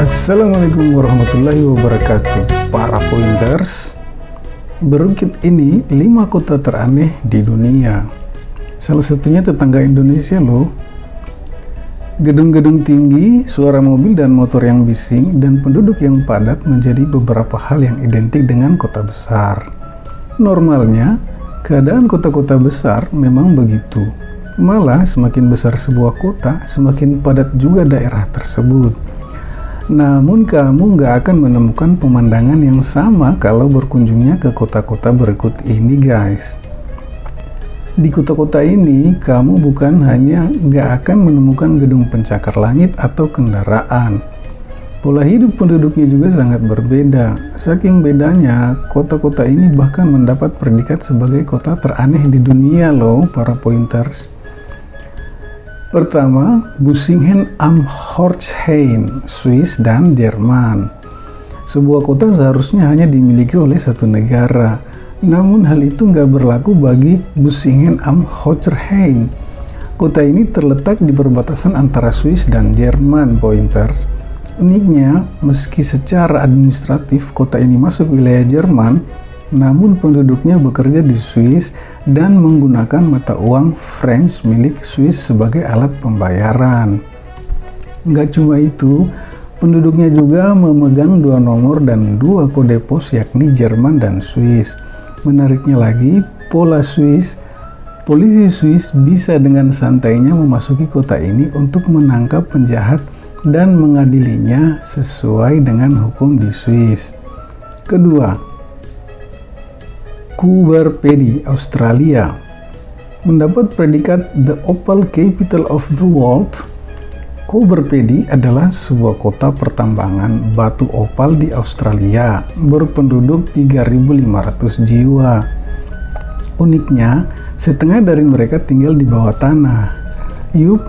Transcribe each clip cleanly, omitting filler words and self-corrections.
Assalamualaikum warahmatullahi wabarakatuh. Para pointers, berukit ini 5 kota teraneh di dunia. Salah satunya tetangga Indonesia loh. Gedung-gedung tinggi, suara mobil dan motor yang bising, dan penduduk yang padat menjadi beberapa hal yang identik dengan kota besar. Normalnya, keadaan kota-kota besar memang begitu. Malah semakin besar sebuah kota, semakin padat juga daerah tersebut. Namun kamu nggak akan menemukan pemandangan yang sama kalau berkunjungnya ke kota-kota berikut ini, guys. Di kota-kota ini, kamu bukan hanya nggak akan menemukan gedung pencakar langit atau kendaraan. Pola hidup penduduknya juga sangat berbeda. Saking bedanya, kota-kota ini bahkan mendapat predikat sebagai kota teraneh di dunia loh, para pointers. Pertama, Busingen am Hochhain, Swiss dan Jerman. Sebuah kota seharusnya hanya dimiliki oleh satu negara, namun hal itu nggak berlaku bagi Busingen am Hochhain. Kota ini terletak di perbatasan antara Swiss dan Jerman, pointers. Uniknya, meski secara administratif kota ini masuk wilayah Jerman, namun penduduknya bekerja di Swiss dan menggunakan mata uang Franc milik Swiss sebagai alat pembayaran. Nggak cuma itu, penduduknya juga memegang 2 nomor dan 2 kode pos, yakni Jerman dan Swiss. Menariknya lagi, polisi Swiss bisa dengan santainya memasuki kota ini untuk menangkap penjahat dan mengadilinya sesuai dengan hukum di Swiss. Kedua, Kuberpedi, Australia. Mendapat predikat The Opal Capital of the World, Kuberpedi adalah sebuah kota pertambangan batu opal di Australia, berpenduduk 3.500 jiwa. Uniknya, setengah dari mereka tinggal di bawah tanah. Yup,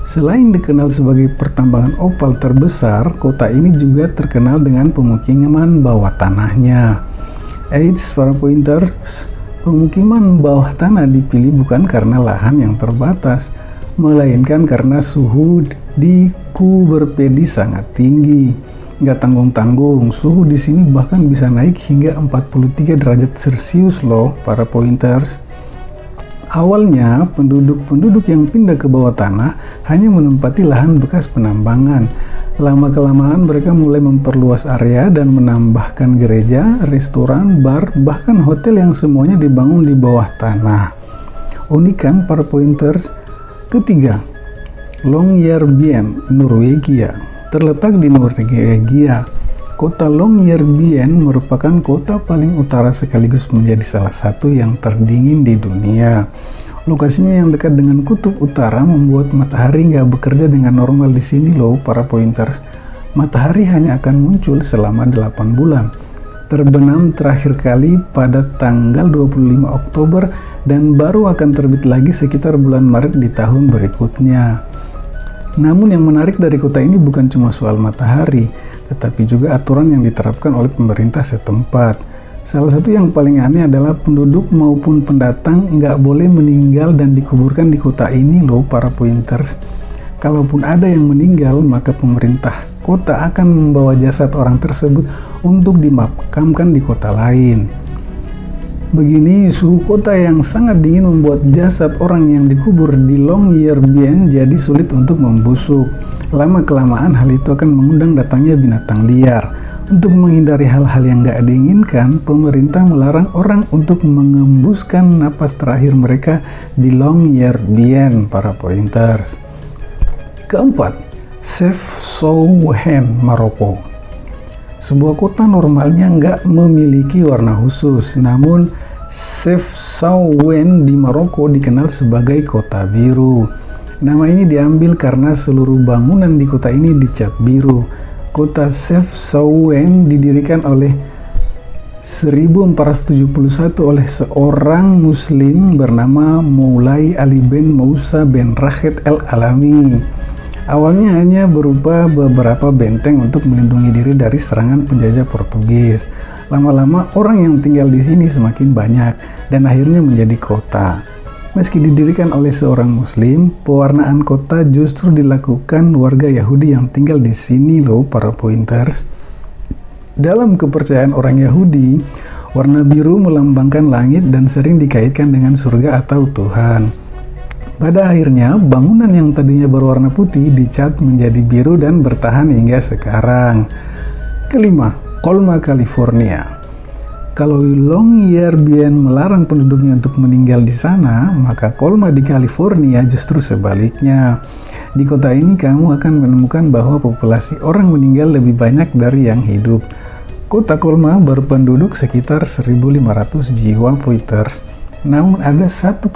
selain dikenal sebagai pertambangan opal terbesar, kota ini juga terkenal dengan pemukiman bawah tanahnya. Eits, para pointers, pemukiman bawah tanah dipilih bukan karena lahan yang terbatas, melainkan karena suhu di Kuberpedi sangat tinggi. Nggak tanggung-tanggung, suhu di sini bahkan bisa naik hingga 43 derajat Celcius loh, para pointers. Awalnya, penduduk yang pindah ke bawah tanah hanya menempati lahan bekas penambangan. Lama-kelamaan mereka mulai memperluas area dan menambahkan gereja, restoran, bar, bahkan hotel yang semuanya dibangun di bawah tanah. Unik kan, para pointers? Ketiga, Longyearbyen, Norwegia. Terletak di Norwegia, kota Longyearbyen merupakan kota paling utara sekaligus menjadi salah satu yang terdingin di dunia. Lokasinya yang dekat dengan kutub utara membuat matahari nggak bekerja dengan normal di sini loh, para pointers. Matahari hanya akan muncul selama 8 bulan. Terbenam terakhir kali pada tanggal 25 Oktober dan baru akan terbit lagi sekitar bulan Maret di tahun berikutnya. Namun yang menarik dari kota ini bukan cuma soal matahari, tetapi juga aturan yang diterapkan oleh pemerintah setempat. Salah satu yang paling aneh adalah penduduk maupun pendatang nggak boleh meninggal dan dikuburkan di kota ini loh, para pointers. Kalaupun ada yang meninggal, maka pemerintah kota akan membawa jasad orang tersebut untuk dimakamkan di kota lain. Begini, suhu kota yang sangat dingin membuat jasad orang yang dikubur di Longyearbyen jadi sulit untuk membusuk. Lama-kelamaan hal itu akan mengundang datangnya binatang liar. Untuk menghindari hal-hal yang gak diinginkan, pemerintah melarang orang untuk mengembuskan napas terakhir mereka di Longyearbyen, para pointers. Keempat, Chefchaouen, Maroko. Sebuah kota normalnya nggak memiliki warna khusus, namun Chefchaouen di Maroko dikenal sebagai kota biru. Nama ini diambil karena seluruh bangunan di kota ini dicat biru. Kota Chefchaouen didirikan oleh 1471 oleh seorang muslim bernama Moulay Ali bin Moussa bin Rashid Al-Alami. Awalnya hanya berupa beberapa benteng untuk melindungi diri dari serangan penjajah Portugis. Lama-lama orang yang tinggal di sini semakin banyak dan akhirnya menjadi kota. Meski didirikan oleh seorang Muslim, pewarnaan kota justru dilakukan warga Yahudi yang tinggal di sini loh para pointers. Dalam kepercayaan orang Yahudi, warna biru melambangkan langit dan sering dikaitkan dengan surga atau Tuhan. Pada akhirnya, bangunan yang tadinya berwarna putih dicat menjadi biru dan bertahan hingga sekarang. Kelima, Colma, California. Kalau Longyearbyen melarang penduduknya untuk meninggal di sana, maka Colma di California justru sebaliknya. Di kota ini kamu akan menemukan bahwa populasi orang meninggal lebih banyak dari yang hidup. Kota Colma berpenduduk sekitar 1.500 jiwa pointers. Namun ada 1,5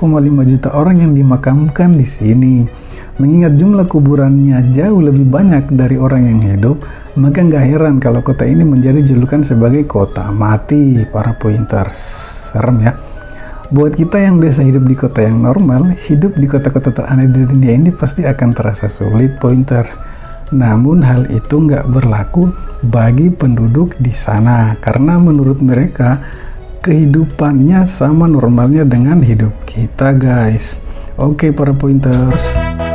juta orang yang dimakamkan di sini. Mengingat jumlah kuburannya jauh lebih banyak dari orang yang hidup, maka nggak heran kalau kota ini menjadi julukan sebagai kota mati para pointers. Serem ya. Buat kita yang biasa hidup di kota yang normal, hidup di kota-kota teraneh di dunia ini pasti akan terasa sulit pointers. Namun hal itu nggak berlaku bagi penduduk di sana, karena menurut mereka kehidupannya sama normalnya dengan hidup kita guys. Oke para pointers.